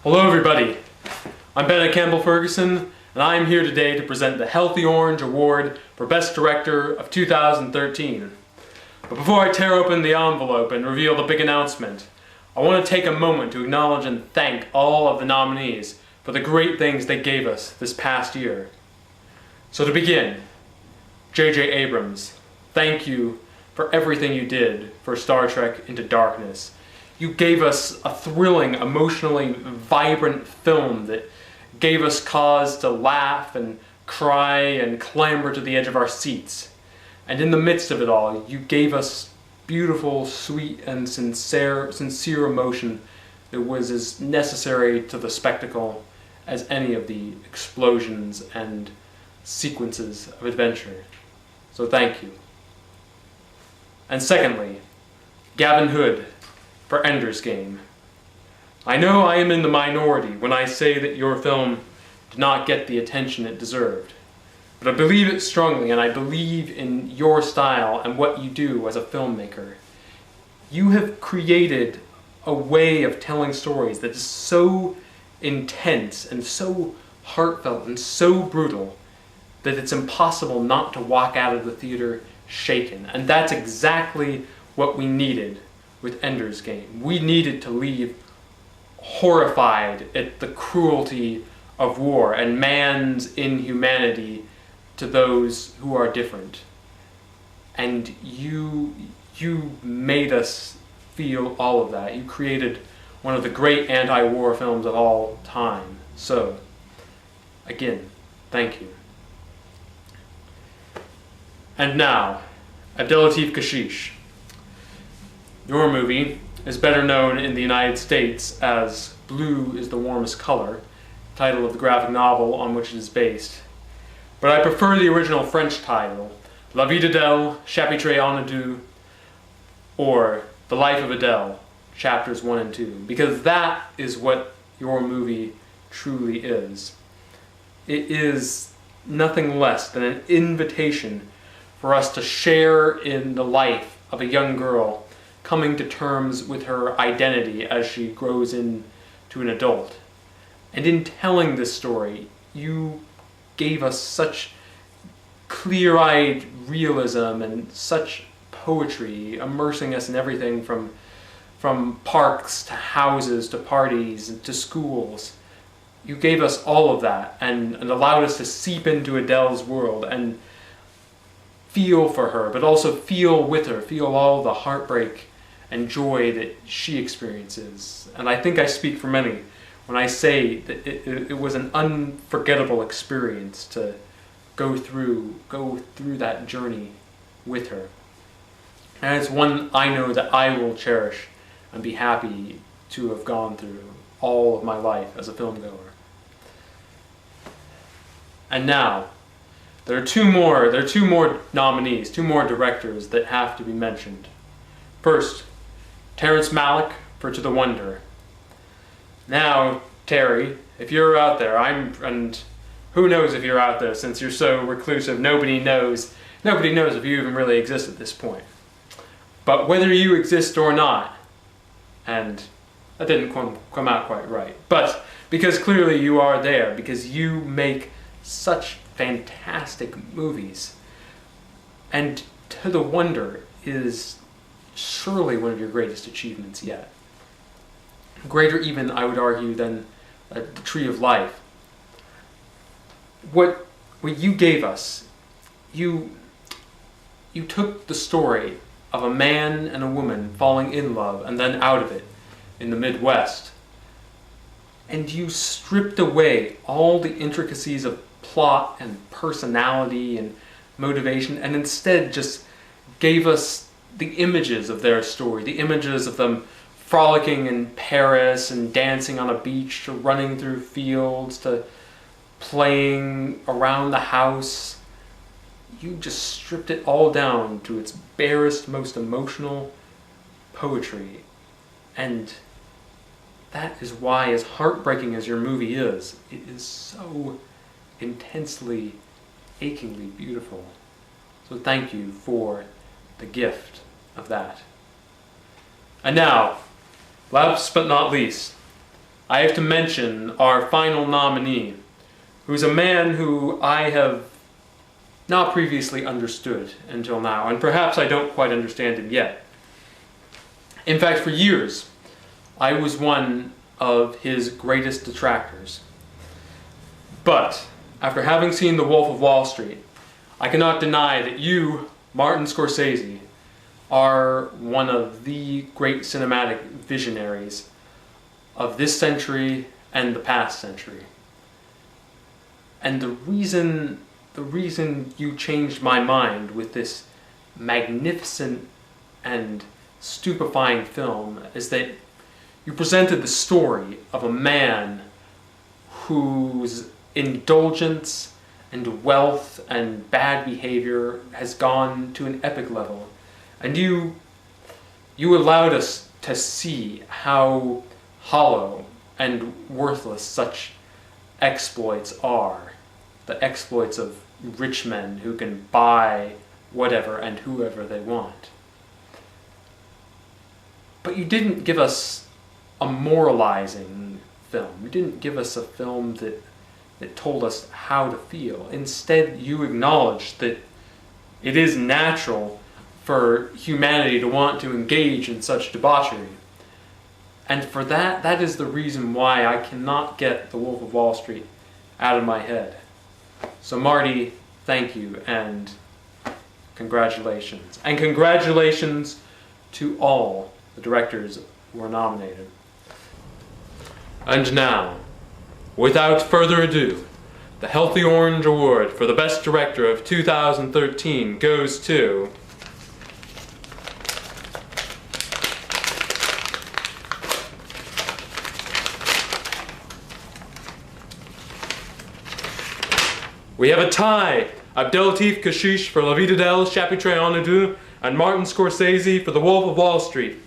Hello everybody, I'm Bennett Campbell Ferguson, and I am here today to present the Healthy Orange Award for Best Director of 2013. But before I tear open the envelope and reveal the big announcement, I want to take a moment to acknowledge and thank all of the nominees for the great things they gave us this past year. So to begin, J.J. Abrams, thank you for everything you did for Star Trek Into Darkness. You gave us a thrilling, emotionally vibrant film that gave us cause to laugh and cry and clamber to the edge of our seats. And in the midst of it all, you gave us beautiful, sweet, and sincere emotion that was as necessary to the spectacle as any of the explosions and sequences of adventure. So thank you. And secondly, Gavin Hood for Ender's Game. I know I am in the minority when I say that your film did not get the attention it deserved, but I believe it strongly, and I believe in your style and what you do as a filmmaker. You have created a way of telling stories that is so intense and so heartfelt and so brutal that it's impossible not to walk out of the theater shaken. And that's exactly what we needed with Ender's Game. We needed to leave horrified at the cruelty of war and man's inhumanity to those who are different. And you made us feel all of that. You created one of the great anti-war films of all time. So, again, thank you. And now, Abdelatif Kechiche. Your movie is better known in the United States as Blue is the Warmest Color, title of the graphic novel on which it is based. But I prefer the original French title, La Vie d'Adèle, Chapitre 1 et 2, or The Life of Adele, Chapters 1 and 2, because that is what your movie truly is. It is nothing less than an invitation for us to share in the life of a young girl coming to terms with her identity as she grows into an adult. And in telling this story, you gave us such clear-eyed realism and such poetry, immersing us in everything from parks to houses to parties to schools. You gave us all of that and allowed us to seep into Adele's world and feel for her, but also feel with her, feel all the heartbreak and joy that she experiences. And I think I speak for many when I say that it was an unforgettable experience to go through that journey with her. And it's one I know that I will cherish and be happy to have gone through all of my life as a filmgoer. And now, there are two more nominees, two more directors that have to be mentioned. First, Terrence Malick for To the Wonder. Now, Terry, if you're out there, and who knows if you're out there since you're so reclusive, nobody knows if you even really exist at this point. But whether you exist or not, and that didn't come out quite right, but because clearly you are there, because you make such fantastic movies, and To the Wonder is surely one of your greatest achievements yet. Greater even, I would argue, than The Tree of Life. What you gave us, you took the story of a man and a woman falling in love and then out of it in the Midwest, and you stripped away all the intricacies of plot and personality and motivation, and instead just gave us the images of their story, the images of them frolicking in Paris and dancing on a beach to running through fields to playing around the house. You just stripped it all down to its barest, most emotional poetry. And that is why, as heartbreaking as your movie is, it is so intensely, achingly beautiful. So thank you for the gift of that. And now, last but not least, I have to mention our final nominee, who's a man who I have not previously understood until now, and perhaps I don't quite understand him yet. In fact, for years, I was one of his greatest detractors. But, after having seen The Wolf of Wall Street, I cannot deny that you, Martin Scorsese, are one of the great cinematic visionaries of this century and the past century. And the reason you changed my mind with this magnificent and stupefying film is that you presented the story of a man whose indulgence and wealth and bad behavior has gone to an epic level. And you allowed us to see how hollow and worthless such exploits are. The exploits of rich men who can buy whatever and whoever they want. But you didn't give us a moralizing film. You didn't give us a film that told us how to feel. Instead, you acknowledged that it is natural for humanity to want to engage in such debauchery. And for that is the reason why I cannot get The Wolf of Wall Street out of my head. So Marty, thank you, and congratulations. And congratulations to all the directors who were nominated. And now, without further ado, the Healthy Orange Award for the Best Director of 2013 goes to... We have a tie! Abdelatif Kashish for La Vida del Chapitre en Deux, and Martin Scorsese for The Wolf of Wall Street.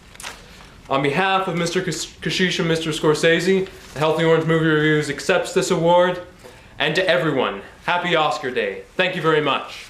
On behalf of Mr. Kashish and Mr. Scorsese, the Healthy Orange Movie Reviews accepts this award, and to everyone, happy Oscar Day. Thank you very much.